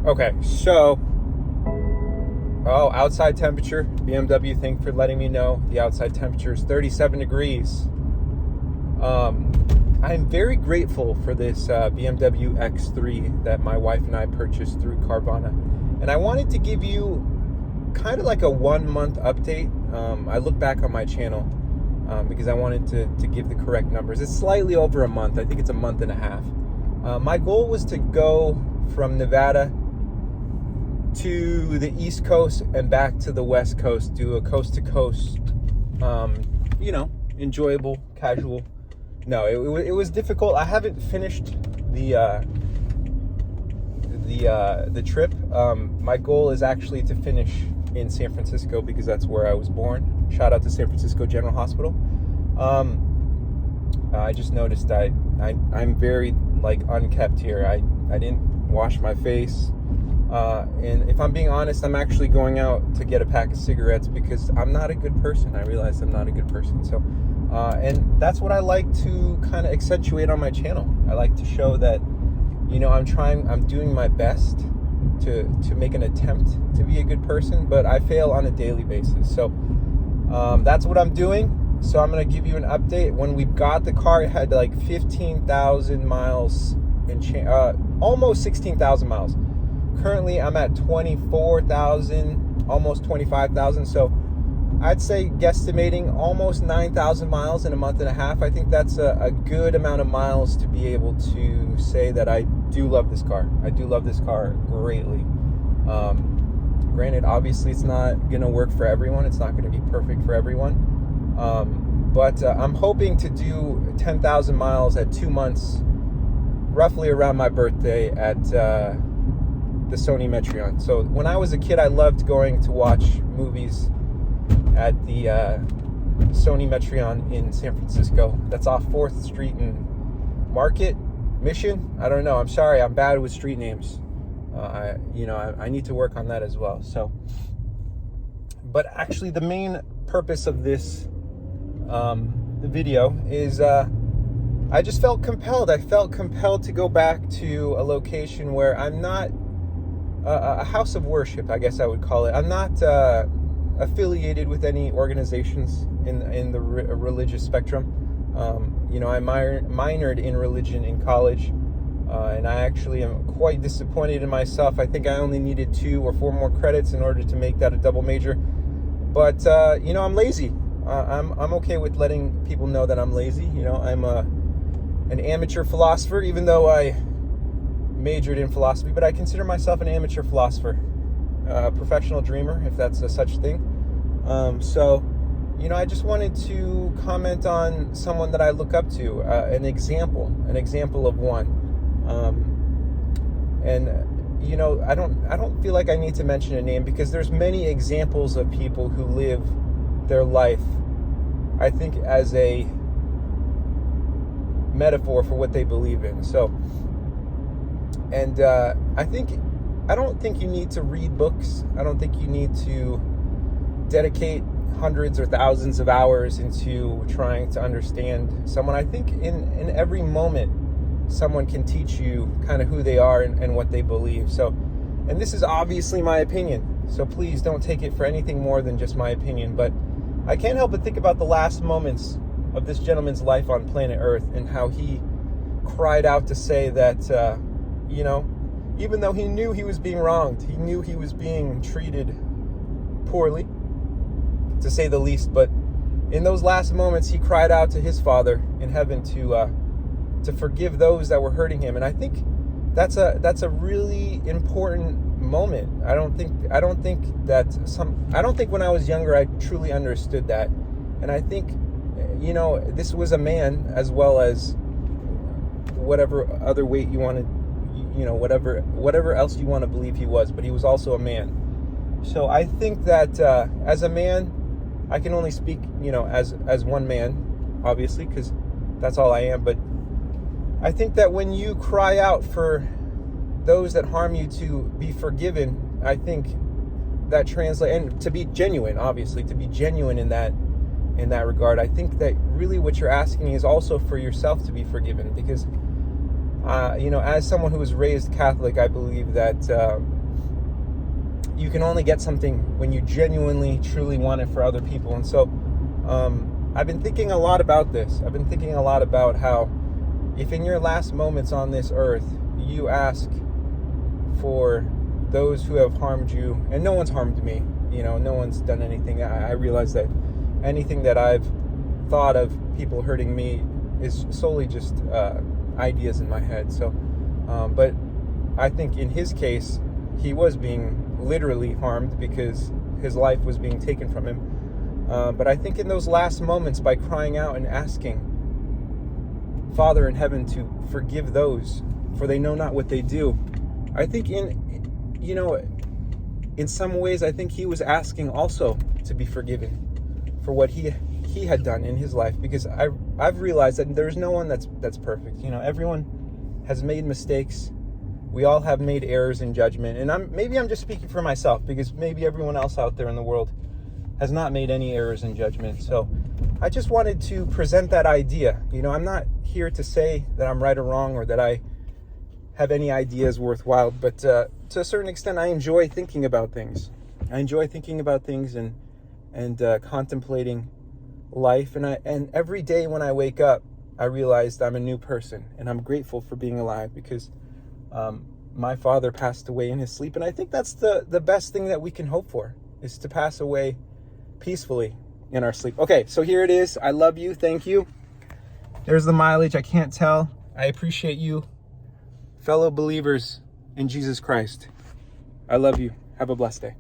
Okay, so, outside temperature. BMW, thank you for letting me know. The outside temperature is 37 degrees. I'm very grateful for this BMW X3 that my wife and I purchased through Carvana. And I wanted to give you kind of like a 1 month update. I look back on my channel because I wanted to give the correct numbers. It's slightly over a month. I think it's a month and a half. My goal was to go from Nevada to the East Coast and back to the West Coast, do a coast to coast, enjoyable, casual. No, it was difficult. I haven't finished the trip. My goal is actually to finish in San Francisco because that's where I was born. Shout out to San Francisco General Hospital. I just noticed I'm very unkept here. I didn't wash my face. And if I'm being honest, I'm actually going out to get a pack of cigarettes because I'm not a good person. I realize I'm not a good person. So, and that's what I like to kind of accentuate on my channel. I like to show that, I'm doing my best to make an attempt to be a good person, but I fail on a daily basis. So, that's what I'm doing. So I'm going to give you an update. When we got the car, it had 15,000 miles and almost 16,000 miles. Currently, I'm at 24,000, almost 25,000. So I'd say guesstimating almost 9,000 miles in a month and a half. I think that's a good amount of miles to be able to say that I do love this car. I do love this car greatly. Granted, obviously, it's not going to work for everyone. It's not going to be perfect for everyone. But I'm hoping to do 10,000 miles at 2 months, roughly around my birthday at the Sony Metreon. So when I was a kid, I loved going to watch movies at the Sony Metreon in San Francisco. That's off 4th Street and Market, Mission. I don't know. I'm sorry. I'm bad with street names. I need to work on that as well. So, but actually the main purpose of this the video is I just felt compelled. I felt compelled to go back to a location where I'm not a house of worship, I guess I would call it. I'm not affiliated with any organizations in the religious spectrum. I minored in religion in college, and I actually am quite disappointed in myself. I think I only needed 2 or 4 more credits in order to make that a double major. But I'm lazy. I'm okay with letting people know that I'm lazy. I'm an amateur philosopher, even though I majored in philosophy, but I consider myself an amateur philosopher, professional dreamer, if that's a such thing. I just wanted to comment on someone that I look up to, an example of one. I don't feel like I need to mention a name because there's many examples of people who live their life, I think, as a metaphor for what they believe in. So, and I don't think you need to read books. I don't think you need to dedicate hundreds or thousands of hours into trying to understand someone. I think in every moment, someone can teach you kind of who they are and what they believe. So, and this is obviously my opinion. So please don't take it for anything more than just my opinion. But I can't help but think about the last moments of this gentleman's life on planet Earth and how he cried out to say that, even though he knew he was being wronged, he knew he was being treated poorly, to say the least. But in those last moments, he cried out to his Father in heaven to forgive those that were hurting him. And I think that's a really important moment. I don't think when I was younger I truly understood that. And I think this was a man, as well as whatever other weight you want to, whatever else you want to believe he was, but he was also a man. So I think that as a man, I can only speak as one man, obviously, because that's all I am. But I think that when you cry out for those that harm you to be forgiven, I think that translates, and to be genuine, obviously, to be genuine in that regard. I think that really what you're asking is also for yourself to be forgiven, because as someone who was raised Catholic, I believe that you can only get something when you genuinely, truly want it for other people. And so I've been thinking a lot about this. I've been thinking a lot about how if in your last moments on this earth, you ask for those who have harmed you, and no one's harmed me, no one's done anything. I realize that anything that I've thought of people hurting me is solely just ideas in my head. So, but I think in his case, he was being literally harmed because his life was being taken from him. But I think in those last moments, by crying out and asking Father in heaven to forgive those, for they know not what they do, I think in some ways, I think he was asking also to be forgiven for what he had done in his life, because I've realized that there's no one that's perfect. Everyone has made mistakes. We all have made errors in judgment, and maybe I'm just speaking for myself, because maybe everyone else out there in the world has not made any errors in judgment. So I just wanted to present that idea. I'm not here to say that I'm right or wrong, or that I have any ideas worthwhile, but to a certain extent, I enjoy thinking about things. I enjoy thinking about things and contemplating life. And every day when I wake up, I realized I'm a new person, and I'm grateful for being alive, because my father passed away in his sleep. And I think that's the best thing that we can hope for, is to pass away peacefully in our sleep. Okay, so here it is. I love you. Thank you. There's the mileage. I can't tell. I appreciate you, fellow believers in Jesus Christ. I love you. Have a blessed day.